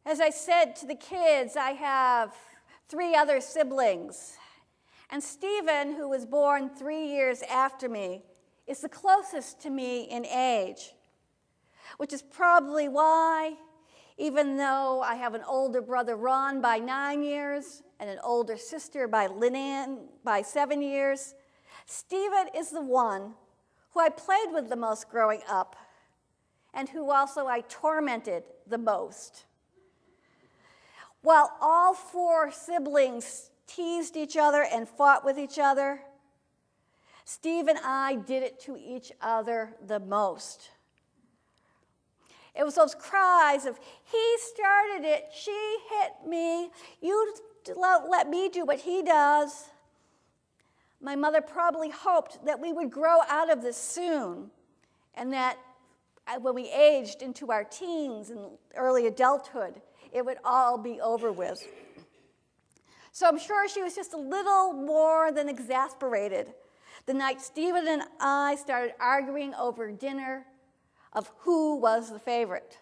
As I said to the kids, I have 3 other siblings. And Stephen, who was born 3 years after me, is the closest to me in age, which is probably why, even though I have an older brother, Ron, by 9 years, and an older sister by Lynn by 7 years, Stephen is the one who I played with the most growing up, and who also I tormented the most. While all 4 siblings teased each other and fought with each other, Steve and I did it to each other the most. It was those cries of, he started it, she hit me, you let me do what he does. My mother probably hoped that we would grow out of this soon, and that when we aged into our teens and early adulthood, it would all be over with. So I'm sure she was just a little more than exasperated the night Stephen and I started arguing over dinner of who was the favorite.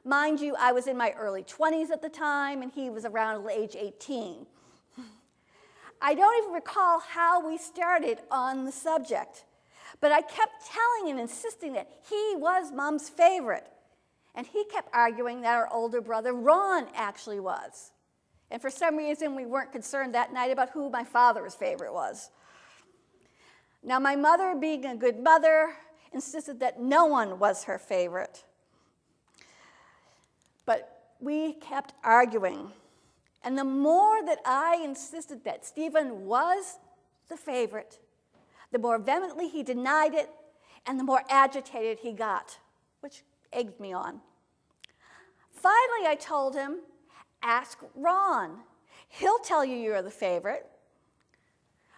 Mind you, I was in my early 20s at the time, and he was around age 18. I don't even recall how we started on the subject, but I kept telling and insisting that he was Mom's favorite. And he kept arguing that our older brother, Ron, actually was. And for some reason, we weren't concerned that night about who my father's favorite was. Now, my mother, being a good mother, insisted that no one was her favorite. But we kept arguing. And the more that I insisted that Stephen was the favorite, the more vehemently he denied it, and the more agitated he got, which egged me on. Finally, I told him, ask Ron. He'll tell you you're the favorite.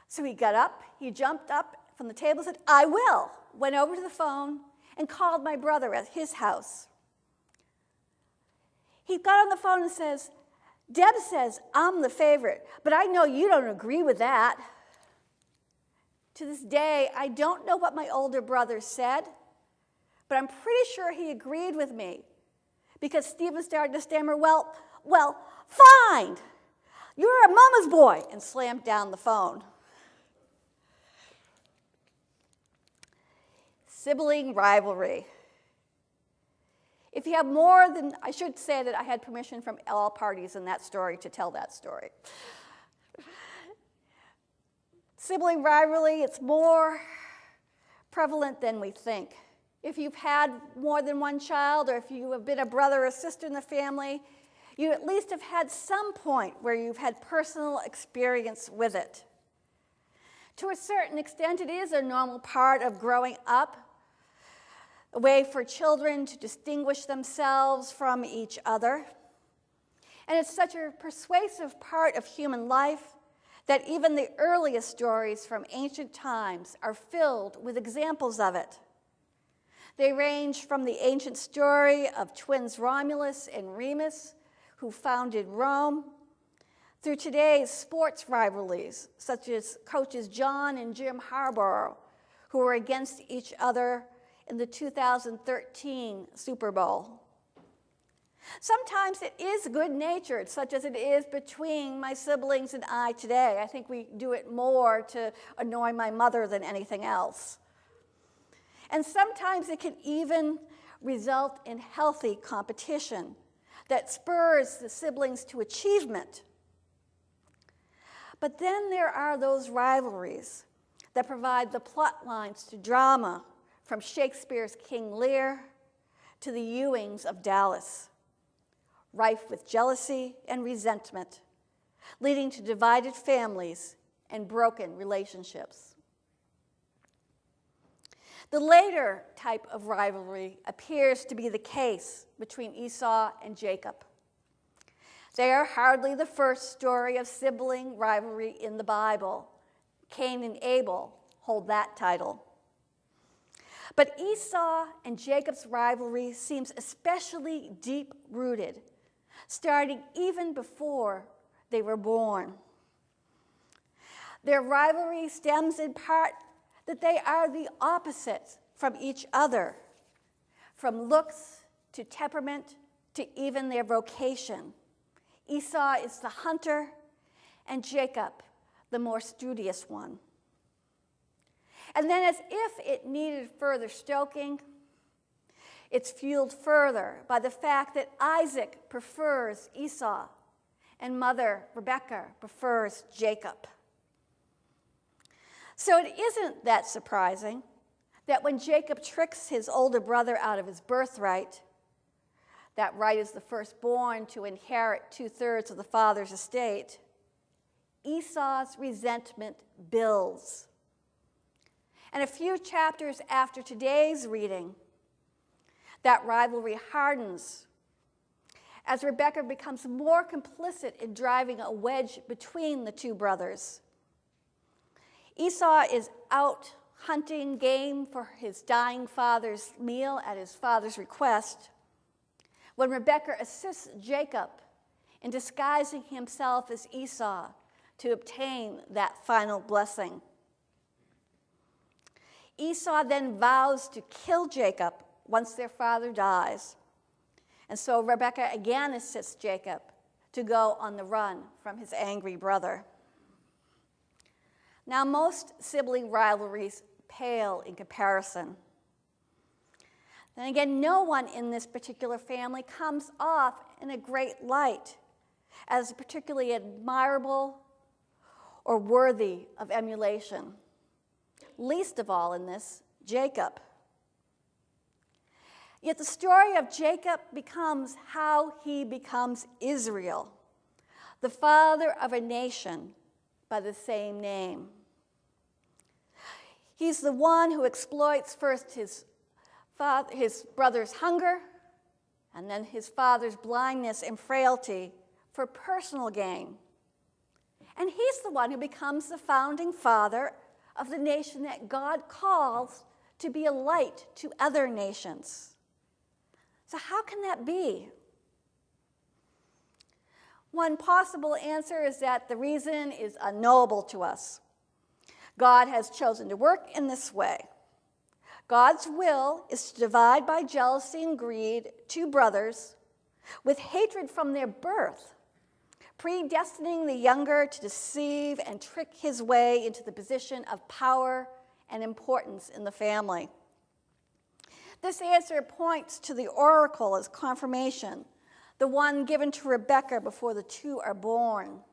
So he got up, he jumped up from the table and said, I will. Went over to the phone and called my brother at his house. He got on the phone and says, Deb says I'm the favorite, but I know you don't agree with that. To this day, I don't know what my older brother said, but I'm pretty sure he agreed with me, because Stephen started to stammer, well, fine, you're a mama's boy, and slammed down the phone. Sibling rivalry. If you have more than, I should say that I had permission from all parties in that story to tell that story. Sibling rivalry, it's more prevalent than we think. If you've had more than one child, or if you have been a brother or sister in the family, you at least have had some point where you've had personal experience with it. To a certain extent, it is a normal part of growing up, a way for children to distinguish themselves from each other. And it's such a persuasive part of human life that even the earliest stories from ancient times are filled with examples of it. They range from the ancient story of twins Romulus and Remus, who founded Rome, through today's sports rivalries, such as coaches John and Jim Harbaugh, who are against each other in the 2013 Super Bowl. Sometimes it is good-natured, such as it is between my siblings and I today. I think we do it more to annoy my mother than anything else. And sometimes it can even result in healthy competition that spurs the siblings to achievement. But then there are those rivalries that provide the plot lines to drama, from Shakespeare's King Lear to the Ewings of Dallas, rife with jealousy and resentment, leading to divided families and broken relationships. The later type of rivalry appears to be the case between Esau and Jacob. They are hardly the first story of sibling rivalry in the Bible. Cain and Abel hold that title. But Esau and Jacob's rivalry seems especially deep-rooted, starting even before they were born. Their rivalry stems in part that they are the opposite from each other, from looks to temperament to even their vocation. Esau is the hunter, and Jacob, the more studious one. And then, as if it needed further stoking, it's fueled further by the fact that Isaac prefers Esau and mother Rebekah prefers Jacob. So it isn't that surprising that when Jacob tricks his older brother out of his birthright, that right is the firstborn to inherit 2/3 of the father's estate, Esau's resentment builds. And a few chapters after today's reading, that rivalry hardens as Rebekah becomes more complicit in driving a wedge between the two brothers. Esau is out hunting game for his dying father's meal at his father's request, when Rebekah assists Jacob in disguising himself as Esau to obtain that final blessing. Esau then vows to kill Jacob once their father dies. And so Rebekah again assists Jacob to go on the run from his angry brother. Now, most sibling rivalries pale in comparison. Then again, no one in this particular family comes off in a great light as particularly admirable or worthy of emulation. Least of all in this, Jacob. Yet the story of Jacob becomes how he becomes Israel, the father of a nation by the same name. He's the one who exploits first his brother's hunger and then his father's blindness and frailty for personal gain. And he's the one who becomes the founding father of the nation that God calls to be a light to other nations. So how can that be? One possible answer is that the reason is unknowable to us. God has chosen to work in this way. God's will is to divide by jealousy and greed two brothers with hatred from their birth, predestining the younger to deceive and trick his way into the position of power and importance in the family. This answer points to the oracle as confirmation, the one given to Rebekah before the two are born.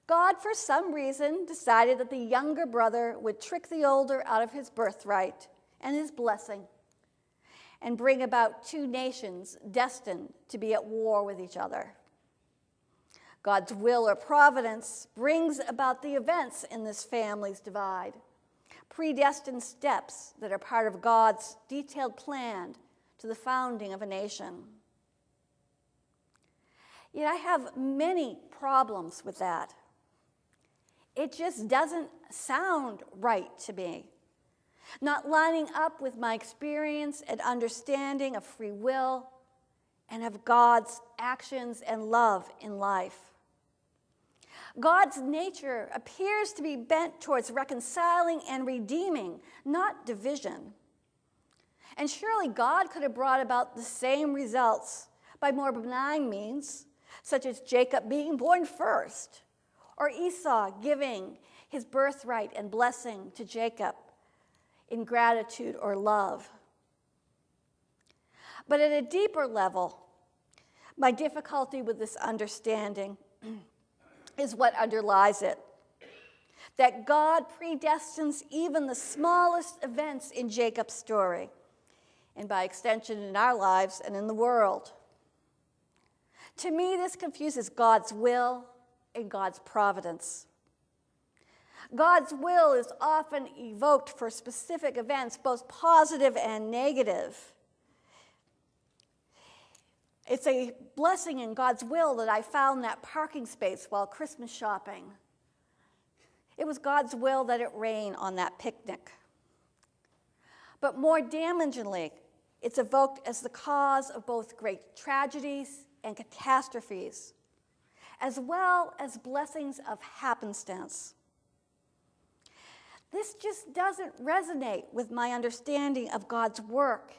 God, for some reason, decided that the younger brother would trick the older out of his birthright and his blessing and bring about two nations destined to be at war with each other. God's will or providence brings about the events in this family's divide, predestined steps that are part of God's detailed plan to the founding of a nation. Yet I have many problems with that. It just doesn't sound right to me, not lining up with my experience and understanding of free will and of God's actions and love in life. God's nature appears to be bent towards reconciling and redeeming, not division. And surely God could have brought about the same results by more benign means, such as Jacob being born first, or Esau giving his birthright and blessing to Jacob in gratitude or love. But at a deeper level, my difficulty with this understanding is what underlies it. That God predestines even the smallest events in Jacob's story, and by extension in our lives and in the world. To me, this confuses God's will and God's providence. God's will is often evoked for specific events, both positive and negative. It's a blessing in God's will that I found that parking space while Christmas shopping. It was God's will that it rain on that picnic. But more damagingly, it's evoked as the cause of both great tragedies and catastrophes, as well as blessings of happenstance. This just doesn't resonate with my understanding of God's work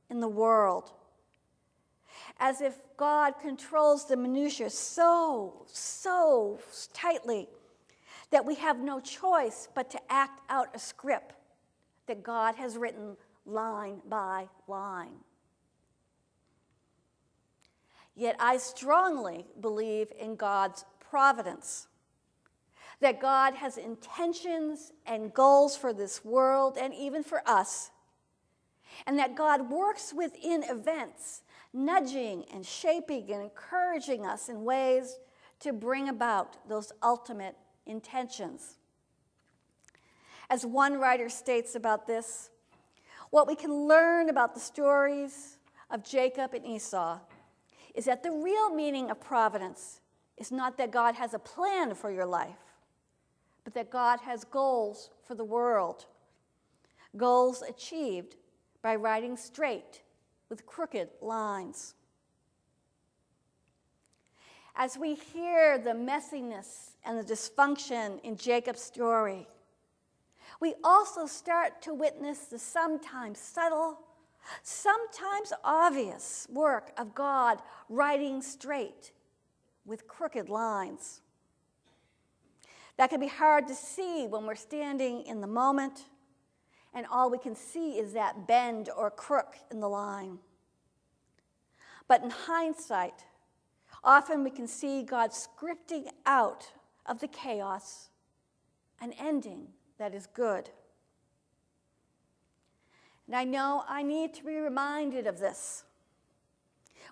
in the world. as if God controls the minutiae so tightly that we have no choice but to act out a script that God has written line by line. Yet I strongly believe in God's providence, that God has intentions and goals for this world and even for us, and that God works within events, nudging and shaping and encouraging us in ways to bring about those ultimate intentions. As one writer states about this, what we can learn about the stories of Jacob and Esau is that the real meaning of providence is not that God has a plan for your life, but that God has goals for the world, goals achieved by writing straight with crooked lines. As we hear the messiness and the dysfunction in Jacob's story, we also start to witness the sometimes subtle, sometimes obvious work of God writing straight with crooked lines. That can be hard to see when we're standing in the moment, and all we can see is that bend or crook in the line. But in hindsight, often we can see God scripting out of the chaos an ending that is good. And I know I need to be reminded of this.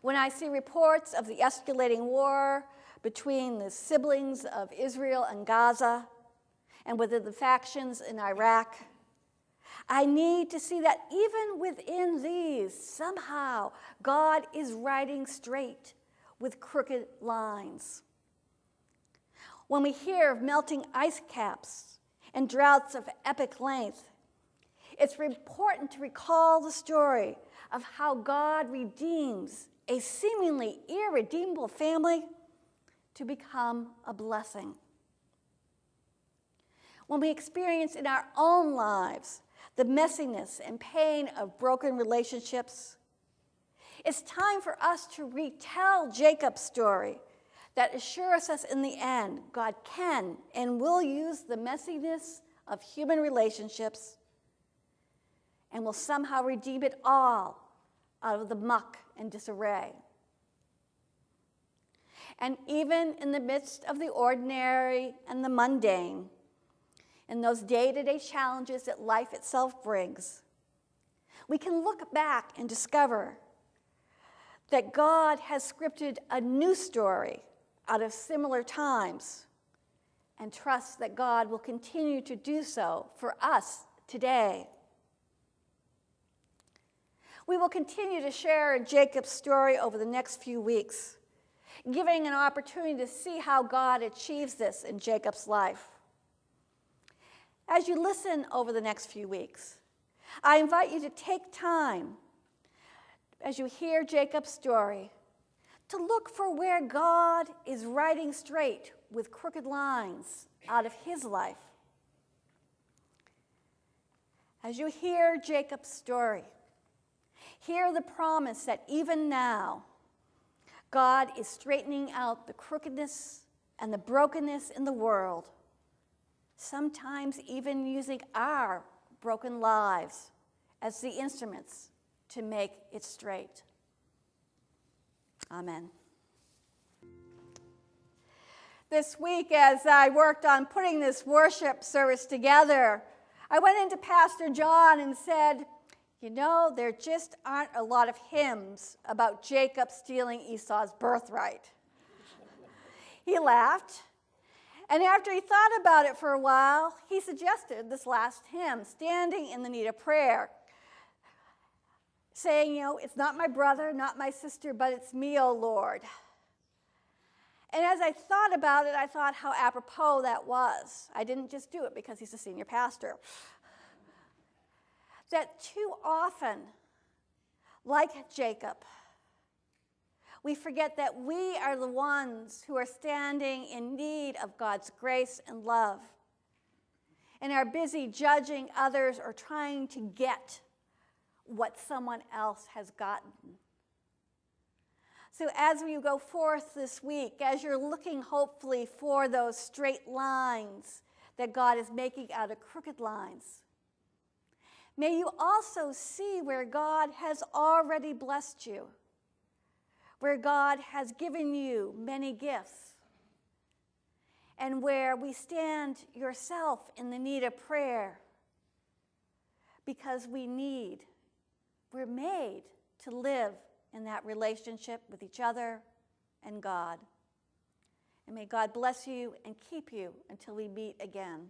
When I see reports of the escalating war between the siblings of Israel and Gaza, and within the factions in Iraq, I need to see that even within these, somehow, God is writing straight with crooked lines. When we hear of melting ice caps and droughts of epic length, it's important to recall the story of how God redeems a seemingly irredeemable family to become a blessing. When we experience in our own lives the messiness and pain of broken relationships, it's time for us to retell Jacob's story that assures us in the end God can and will use the messiness of human relationships and will somehow redeem it all out of the muck and disarray. And even in the midst of the ordinary and the mundane, in those day-to-day challenges that life itself brings, we can look back and discover that God has scripted a new story out of similar times and trust that God will continue to do so for us today. We will continue to share Jacob's story over the next few weeks, giving an opportunity to see how God achieves this in Jacob's life. As you listen over the next few weeks, I invite you to take time, as you hear Jacob's story, to look for where God is writing straight with crooked lines out of his life. As you hear Jacob's story, hear the promise that even now, God is straightening out the crookedness and the brokenness in the world, sometimes even using our broken lives as the instruments to make it straight. Amen. This week, as I worked on putting this worship service together, I went into Pastor John and said, you know, there just aren't a lot of hymns about Jacob stealing Esau's birthright. He laughed, and after he thought about it for a while, he suggested this last hymn, standing in the need of prayer, saying, you know, it's not my brother, not my sister, but it's me, O Lord. And as I thought about it, I thought how apropos that was. I didn't just do it because he's a senior pastor. That too often, like Jacob, we forget that we are the ones who are standing in need of God's grace and love, and are busy judging others or trying to get what someone else has gotten. So as you go forth this week, as you're looking hopefully for those straight lines that God is making out of crooked lines, may you also see where God has already blessed you, where God has given you many gifts, and where we stand yourself in the need of prayer because we're made to live in that relationship with each other and God. And may God bless you and keep you until we meet again.